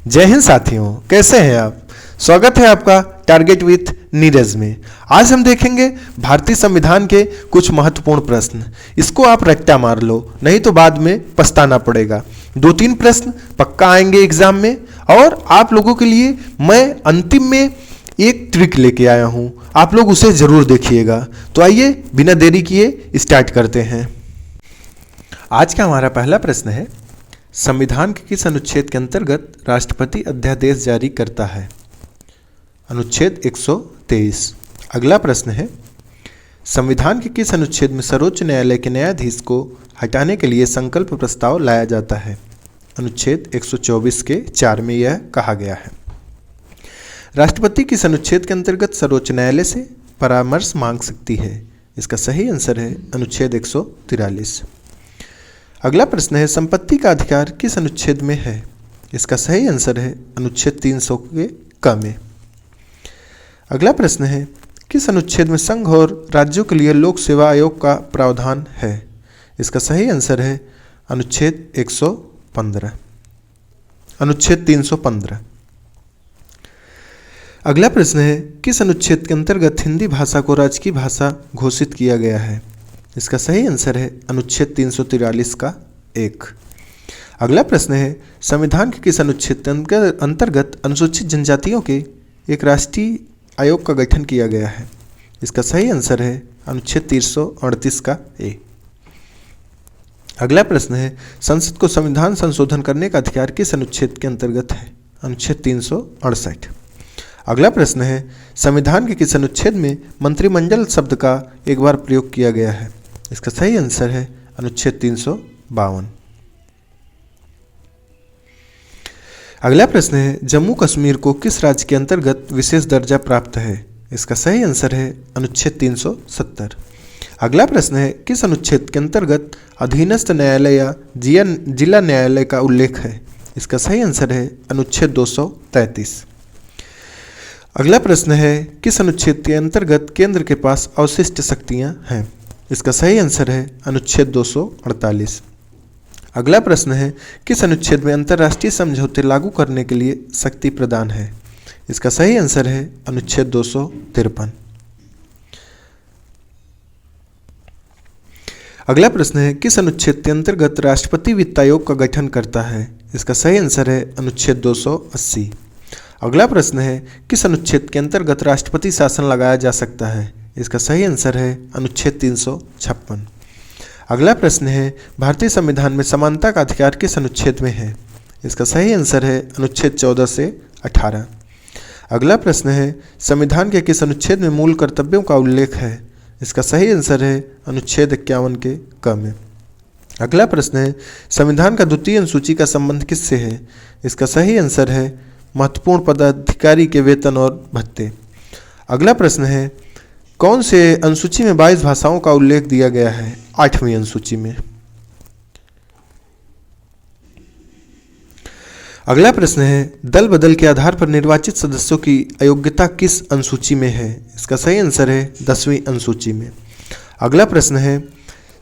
जय हिंद साथियों, कैसे हैं आप। स्वागत है आपका टारगेट विथ नीरज में। आज हम देखेंगे भारतीय संविधान के कुछ महत्वपूर्ण प्रश्न। इसको आप रट्टा मार लो, नहीं तो बाद में पछताना पड़ेगा। 2-3 प्रश्न पक्का आएंगे एग्जाम में, और आप लोगों के लिए मैं अंतिम में एक ट्रिक लेके आया हूं, आप लोग उसे जरूर देखिएगा। तो आइए बिना देरी किए स्टार्ट करते हैं। आज का हमारा पहला प्रश्न है, संविधान के किस अनुच्छेद के अंतर्गत राष्ट्रपति अध्यादेश जारी करता है। अनुच्छेद 123। अगला प्रश्न है, संविधान के किस अनुच्छेद में सर्वोच्च न्यायालय के न्यायाधीश को हटाने के लिए संकल्प प्रस्ताव लाया जाता है। अनुच्छेद 124 के 4 में यह कहा गया है। राष्ट्रपति किस अनुच्छेद के अंतर्गत सर्वोच्च न्यायालय से परामर्श मांग सकती है। इसका सही आंसर है अनुच्छेद 143। अगला प्रश्न है, संपत्ति का अधिकार किस अनुच्छेद में है। इसका सही आंसर है अनुच्छेद 300 के क में। अगला प्रश्न है, किस अनुच्छेद में संघ और राज्यों के लिए लोक सेवा आयोग का प्रावधान है। इसका सही आंसर है अनुच्छेद 115, अनुच्छेद 315। अगला प्रश्न है, किस अनुच्छेद के अंतर्गत हिंदी भाषा को राजकीय भाषा घोषित किया गया है। इसका सही आंसर है अनुच्छेद 343 का 1। अगला प्रश्न है, संविधान के किस अनुच्छेद के अंतर्गत अनुसूचित जनजातियों के एक राष्ट्रीय आयोग का गठन किया गया है। इसका सही आंसर है अनुच्छेद 338 का ए। अगला प्रश्न है, संसद को संविधान संशोधन करने का अधिकार किस अनुच्छेद के अंतर्गत है। अनुच्छेद 368। अगला प्रश्न है, संविधान के किस अनुच्छेद में मंत्रिमंडल शब्द का एक बार प्रयोग किया गया है। इसका सही आंसर है अनुच्छेद 352। अगला प्रश्न है, जम्मू कश्मीर को किस राज्य के अंतर्गत विशेष दर्जा प्राप्त है। इसका सही आंसर है अनुच्छेद 370। अगला प्रश्न है, किस अनुच्छेद के अंतर्गत अधीनस्थ न्यायालय या जिला न्यायालय का उल्लेख है। इसका सही आंसर है अनुच्छेद 233। अगला प्रश्न है, किस अनुच्छेद के अंतर्गत केंद्र के पास अवशिष्ट शक्तियां हैं। इसका सही आंसर है अनुच्छेद 248। अगला प्रश्न है, किस अनुच्छेद में अंतर्राष्ट्रीय समझौते लागू करने के लिए शक्ति प्रदान है। इसका सही आंसर है अनुच्छेद 253। अगला प्रश्न है, किस अनुच्छेद के अंतर्गत राष्ट्रपति वित्त आयोग का गठन करता है। इसका सही आंसर है अनुच्छेद 280। अगला प्रश्न है, किस अनुच्छेद के अंतर्गत राष्ट्रपति शासन लगाया जा सकता है। इसका सही आंसर है अनुच्छेद 356। अगला प्रश्न है, भारतीय संविधान में समानता का अधिकार किस अनुच्छेद में है। इसका सही आंसर है अनुच्छेद 14 से 18। अगला प्रश्न है, संविधान के किस अनुच्छेद में मूल कर्तव्यों का उल्लेख है। इसका सही आंसर है अनुच्छेद 51 के क में। अगला प्रश्न है, संविधान का द्वितीय अनुसूची का संबंध किससे है। इसका सही आंसर है महत्वपूर्ण पदाधिकारी के वेतन और भत्ते। अगला प्रश्न है, कौन से अनुसूची में 22 भाषाओं का उल्लेख दिया गया है। 8वीं अनुसूची में। अगला प्रश्न है, दल बदल के आधार पर निर्वाचित सदस्यों की अयोग्यता किस अनुसूची में है। इसका सही आंसर है 10वीं अनुसूची में। अगला प्रश्न है,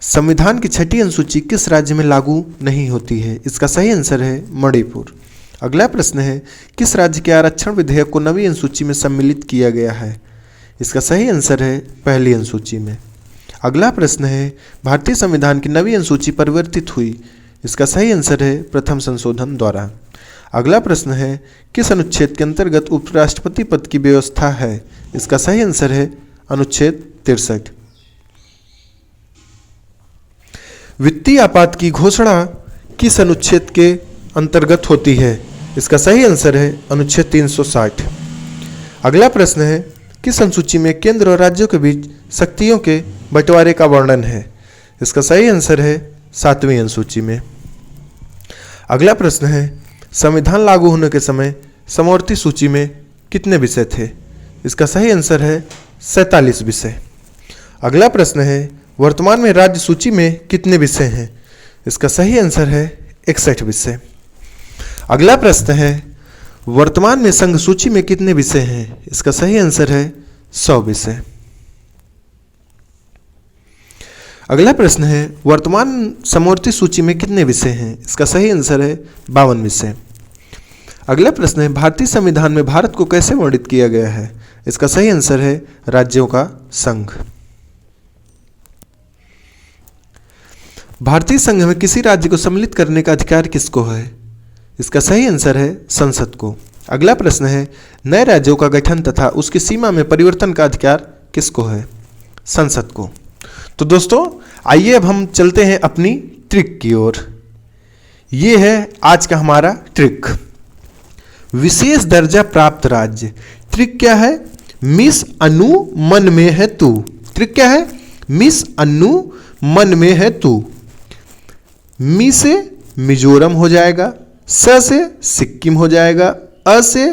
संविधान की 6ठी अनुसूची किस राज्य में लागू नहीं होती है। इसका सही आंसर है मणिपुर। अगला प्रश्न है, किस राज्य के आरक्षण विधेयक को 9वीं अनुसूची में सम्मिलित किया गया है। इसका सही आंसर है पहली अनुसूची में। अगला प्रश्न है, भारतीय संविधान की 9वीं अनुसूची परिवर्तित हुई। इसका सही आंसर है प्रथम संशोधन द्वारा। अगला प्रश्न है, किस अनुच्छेद के अंतर्गत उपराष्ट्रपति पद की व्यवस्था है। इसका सही आंसर है अनुच्छेद 63। वित्तीय आपात की घोषणा किस अनुच्छेद के अंतर्गत होती है। इसका सही आंसर है अनुच्छेद 360। अगला प्रश्न है, किस अनुसूची में केंद्र और राज्यों के बीच शक्तियों के बंटवारे का वर्णन है। इसका सही आंसर है 7वीं अनुसूची में। अगला प्रश्न है, संविधान लागू होने के समय समवर्ती सूची में कितने विषय थे। इसका सही आंसर है 47 विषय। अगला प्रश्न है, वर्तमान में राज्य सूची में कितने विषय हैं। इसका सही आंसर है 61 विषय। अगला प्रश्न है, वर्तमान में संघ सूची में कितने विषय हैं। इसका सही आंसर है 100 विषय। अगला प्रश्न है, वर्तमान समवर्ती सूची में कितने विषय हैं। इसका सही आंसर है 52 विषय। अगला प्रश्न है, भारतीय संविधान में भारत को कैसे वर्णित किया गया है? इसका सही आंसर है राज्यों का संघ। भारतीय संघ में किसी राज्य को सम्मिलित करने का अधिकार किसको है? इसका सही आंसर है संसद को। अगला प्रश्न है, नए राज्यों का गठन तथा उसकी सीमा में परिवर्तन का अधिकार किसको है? संसद को। तो दोस्तों आइए अब हम चलते हैं अपनी ट्रिक की ओर। ये है आज का हमारा ट्रिक, विशेष दर्जा प्राप्त राज्य। ट्रिक क्या है? मिस अनु मन में है तू। ट्रिक क्या है? मिस अनु मन में है तू। मी से मिजोरम हो जाएगा, स से सिक्किम हो जाएगा, अ से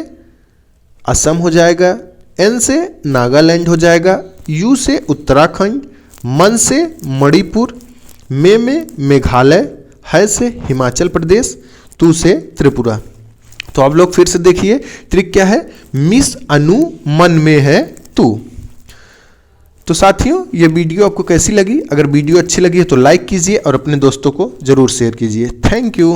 असम हो जाएगा, एन से नागालैंड हो जाएगा, यू से उत्तराखंड, मन से मणिपुर, में मेघालय, है से हिमाचल प्रदेश, तू से त्रिपुरा। तो आप लोग फिर से देखिए ट्रिक क्या है? मिस अनु मन में है तू। तो साथियों ये वीडियो आपको कैसी लगी? अगर वीडियो अच्छी लगी है तो लाइक कीजिए और अपने दोस्तों को जरूर शेयर कीजिए। Thank you.